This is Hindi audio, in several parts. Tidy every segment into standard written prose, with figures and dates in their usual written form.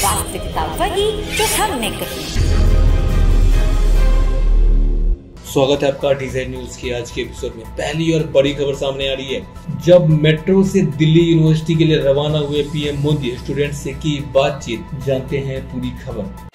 वास्तविकता वही जो हमने कही। स्वागत है आपका डिजाइन न्यूज के आज के एपिसोड में। पहली और बड़ी खबर सामने आ रही है। जब मेट्रो से दिल्ली यूनिवर्सिटी के लिए रवाना हुए पीएम मोदी स्टूडेंट से की बातचीत, जानते हैं पूरी खबर।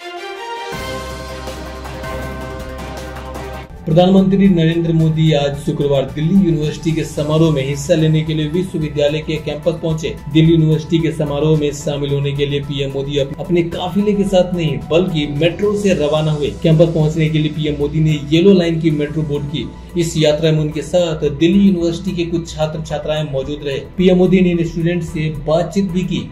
प्रधानमंत्री नरेंद्र मोदी आज शुक्रवार दिल्ली यूनिवर्सिटी के समारोह में हिस्सा लेने के लिए विश्वविद्यालय के कैंपस पहुंचे। दिल्ली यूनिवर्सिटी के समारोह में शामिल होने के लिए पीएम मोदी अपने काफिले के साथ नहीं बल्कि मेट्रो से रवाना हुए। कैंपस पहुंचने के लिए पीएम मोदी ने येलो लाइन की मेट्रो बोर्ड की। इस यात्रा में उनके साथ दिल्ली यूनिवर्सिटी के कुछ छात्र छात्राएं मौजूद रहे। पीएम मोदी ने इन स्टूडेंट से बातचीत भी की।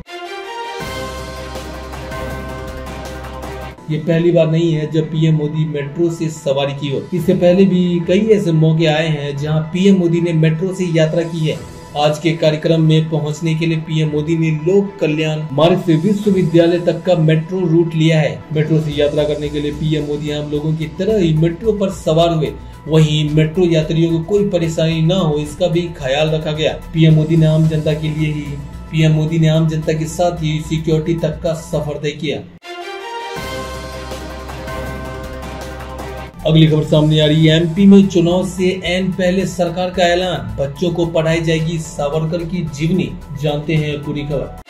ये पहली बार नहीं है जब पीएम मोदी मेट्रो से सवारी की हो। इससे पहले भी कई ऐसे मौके आए हैं जहां पीएम मोदी ने मेट्रो से यात्रा की है। आज के कार्यक्रम में पहुंचने के लिए पीएम मोदी ने लोक कल्याण मार्ग से विश्वविद्यालय तक का मेट्रो रूट लिया है। मेट्रो से यात्रा करने के लिए पीएम मोदी आम लोगों की तरह ही मेट्रो पर सवार हुए। वहीं मेट्रो यात्रियों को कोई परेशानी न हो इसका भी ख्याल रखा गया। पीएम मोदी ने आम जनता के साथ ही सिक्योरिटी तक का सफर तय किया। अगली खबर सामने आ रही है। एमपी में चुनाव से ऐन पहले सरकार का ऐलान, बच्चों को पढ़ाई जाएगी सावरकर की जीवनी, जानते हैं पूरी खबर।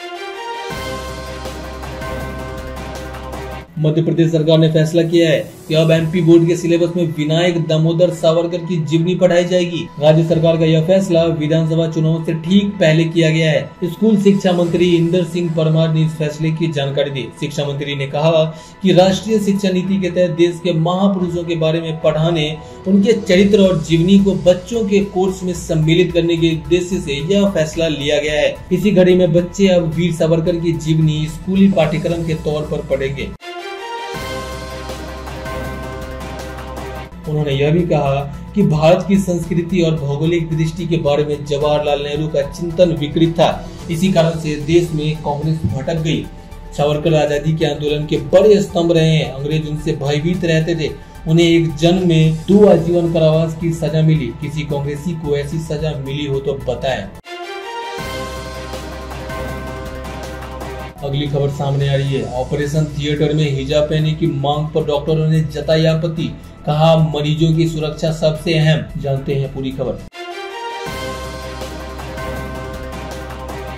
मध्य प्रदेश सरकार ने फैसला किया है कि अब एमपी बोर्ड के सिलेबस में विनायक दामोदर सावरकर की जीवनी पढ़ाई जाएगी। राज्य सरकार का यह फैसला विधानसभा चुनाव से ठीक पहले किया गया है। स्कूल शिक्षा मंत्री इंदर सिंह परमार ने इस फैसले की जानकारी दी। शिक्षा मंत्री ने कहा कि राष्ट्रीय शिक्षा नीति के तहत देश के महापुरुषों के बारे में पढ़ाने, उनके चरित्र और जीवनी को बच्चों के कोर्स में सम्मिलित करने के उद्देश्य से यह फैसला लिया गया है। इसी घड़ी में बच्चे अब वीर सावरकर की जीवनी स्कूली पाठ्यक्रम के तौर पर पढ़ेंगे। उन्होंने यह भी कहा कि भारत की संस्कृति और भौगोलिक दृष्टि के बारे में जवाहरलाल नेहरू का चिंतन विकृत था। इसी कारण से देश में कांग्रेस भटक गई। सावरकर आजादी के आंदोलन के बड़े स्तंभ रहे हैं। अंग्रेज उनसे भयभीत रहते थे। उन्हें एक जन्म में 2 आजीवन कारावास की सजा मिली। किसी कांग्रेसी को ऐसी सजा मिली हो तो बताएं। अगली खबर सामने आ रही है। ऑपरेशन थिएटर में हिजाब पहनने की मांग पर डॉक्टरों ने जताई आपत्ति, कहा मरीजों की सुरक्षा सबसे अहम, जानते हैं पूरी खबर।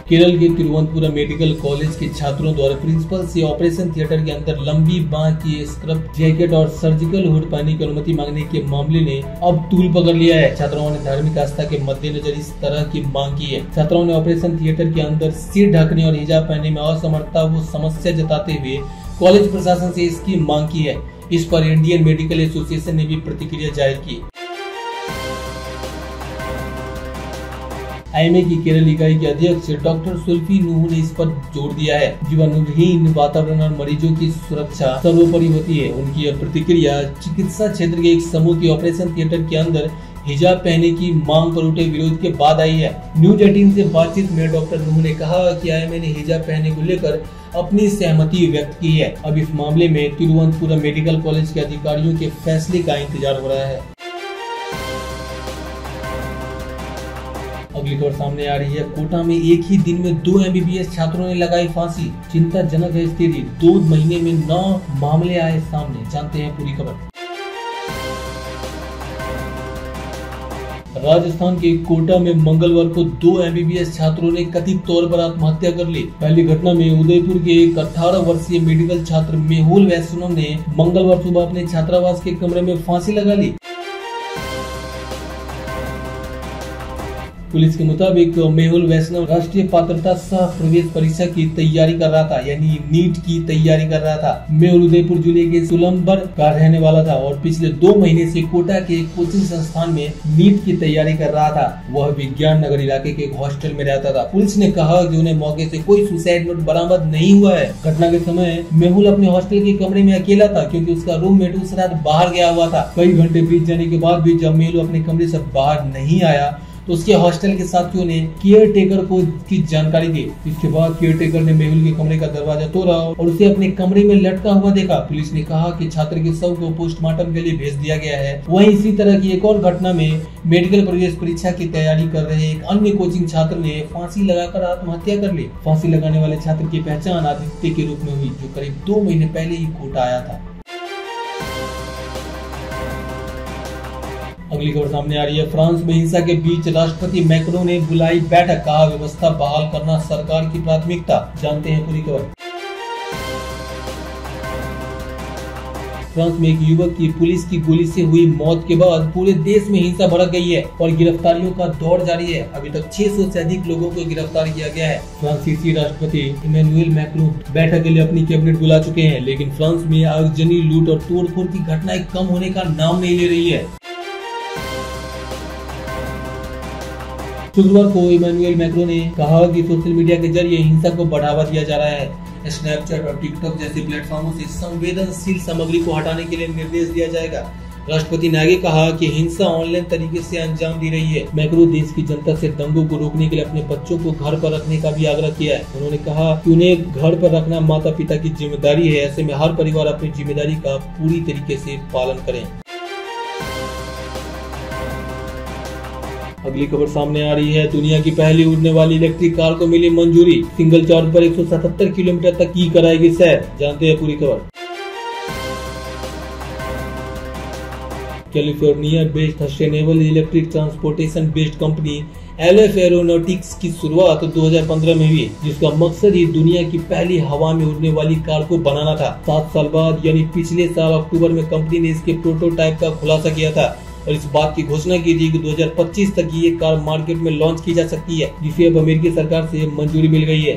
केरल के तिरुवनंतपुरम मेडिकल कॉलेज के छात्रों द्वारा प्रिंसिपल से ऑपरेशन थिएटर के अंदर लंबी बांह की स्क्रब जैकेट और सर्जिकल हुड पहनने की अनुमति मांगने के मामले ने अब तूल पकड़ लिया है। छात्राओं ने धार्मिक आस्था के मद्देनजर इस तरह की मांग की है। छात्राओं ने ऑपरेशन थिएटर के अंदर सिर ढकने और हिजाब पहनने में असमर्थता वो समस्या जताते हुए कॉलेज प्रशासन से इसकी मांग की है। इस पर इंडियन मेडिकल एसोसिएशन ने भी प्रतिक्रिया जाहिर की। आईएमए की केरल इकाई के अध्यक्ष डॉक्टर सुल्फी नूह ने इस पर जोर दिया है। जीवाणुरहित वातावरण और मरीजों की सुरक्षा सर्वोपरि होती है। उनकी यह प्रतिक्रिया चिकित्सा क्षेत्र के एक समूह की ऑपरेशन थिएटर के अंदर हिजाब पहनने की मांग पर उठे विरोध के बाद आई है। न्यूज 18 से बातचीत में डॉक्टर नूह ने कहा कि आईएमए ने हिजाब पहनने को लेकर अपनी सहमति व्यक्त की है। अब इस मामले में तिरुवनंतपुरम मेडिकल कॉलेज के अधिकारियों के फैसले का इंतजार हो रहा है। अगली खबर सामने आ रही है। कोटा में एक ही दिन में 2 एमबीबीएस छात्रों ने लगाई फांसी, चिंताजनक है स्थिति। 2 महीने में 9 मामले आए सामने, जानते हैं पूरी खबर। राजस्थान के कोटा में मंगलवार को 2 एमबीबीएस छात्रों ने कथित तौर पर आत्महत्या कर ली। पहली घटना में उदयपुर के एक 18 वर्षीय मेडिकल छात्र मेहुल वैष्णव ने मंगलवार सुबह अपने छात्रावास के कमरे में फांसी लगा ली। पुलिस के मुताबिक मेहुल वैष्णव राष्ट्रीय पात्रता सह प्रवेश परीक्षा की तैयारी कर रहा था, यानी नीट की तैयारी कर रहा था। मेहुल उदयपुर जिले के सुलंबर का रहने वाला था और पिछले 2 महीने से कोटा के एक कोचिंग संस्थान में नीट की तैयारी कर रहा था। वह विज्ञान नगर इलाके के एक हॉस्टल में रहता था। पुलिस ने कहा कि उन्हें मौके से कोई सुसाइड नोट बरामद नहीं हुआ है। घटना के समय मेहुल अपने हॉस्टल के कमरे में अकेला था क्योंकि उसका रूममेट उस रात बाहर गया हुआ था। कई घंटे बीत जाने के बाद भी जब मेहुल अपने कमरे से बाहर नहीं आया तो उसके हॉस्टल के साथियों ने केयर टेकर को की जानकारी दी। इसके बाद केयर टेकर ने मेहुल के कमरे का दरवाजा तोड़ा और उसे अपने कमरे में लटका हुआ देखा। पुलिस ने कहा कि छात्र के शव को पोस्टमार्टम के लिए भेज दिया गया है। वहीं इसी तरह की एक और घटना में मेडिकल प्रवेश परीक्षा की तैयारी कर रहे एक अन्य कोचिंग छात्र ने फांसी लगाकर आत्महत्या कर ली। फांसी लगाने वाले छात्र की पहचान आदित्य के रूप में हुई, जो करीब 2 महीने पहले ही कोटा आया था। अगली खबर सामने आ रही है। फ्रांस में हिंसा के बीच राष्ट्रपति मैक्रों ने बुलाई बैठक, कहा व्यवस्था बहाल करना सरकार की प्राथमिकता। जानते हैं पूरी खबर। फ्रांस में एक युवक की पुलिस की गोली से हुई मौत के बाद पूरे देश में हिंसा भड़क गई है और गिरफ्तारियों का दौर जारी है। अभी तक 600 से अधिक लोगों को गिरफ्तार किया गया है। फ्रांसीसी राष्ट्रपति इमैनुएल मैक्रों बैठक के लिए अपनी कैबिनेट बुला चुके हैं, लेकिन फ्रांस में आगजनी, लूट और तोड़फोड़ की घटनाएं कम होने का नाम नहीं ले रही है। शुक्रवार को इमैनुएल मैक्रों ने कहा कि सोशल मीडिया के जरिए हिंसा को बढ़ावा दिया जा रहा है। स्नैपचैट और टिकटॉक जैसे प्लेटफॉर्मों से संवेदनशील सामग्री को हटाने के लिए निर्देश दिया जाएगा। राष्ट्रपति ने आगे कहा कि हिंसा ऑनलाइन तरीके से अंजाम दी रही है। मैक्रों देश की जनता से दंगों को रोकने के लिए अपने बच्चों को घर पर रखने का भी आग्रह किया है। उन्होंने कहा कि उन्हें घर पर रखना माता पिता की जिम्मेदारी है। ऐसे में हर परिवार अपनी जिम्मेदारी का पूरी तरीके से पालन करें। अगली खबर सामने आ रही है। दुनिया की पहली उड़ने वाली इलेक्ट्रिक कार को मिली मंजूरी। सिंगल चार्ज पर 177 किलोमीटर तक की कराएगी सैर। जानते हैं पूरी खबर। California based sustainable electric transportation based company LF aeronautics की शुरुआत 2015 में हुई, जिसका मकसद ही दुनिया की पहली हवा में उड़ने वाली कार को बनाना था। 7 साल बाद यानी पिछले साल अक्टूबर में कंपनी ने इसके प्रोटोटाइप का खुलासा किया था और इस बात की घोषणा की थी कि 2025 तक ये कार मार्केट में लॉन्च की जा सकती है, जिसे अब अमेरिकी सरकार से मंजूरी मिल गई है।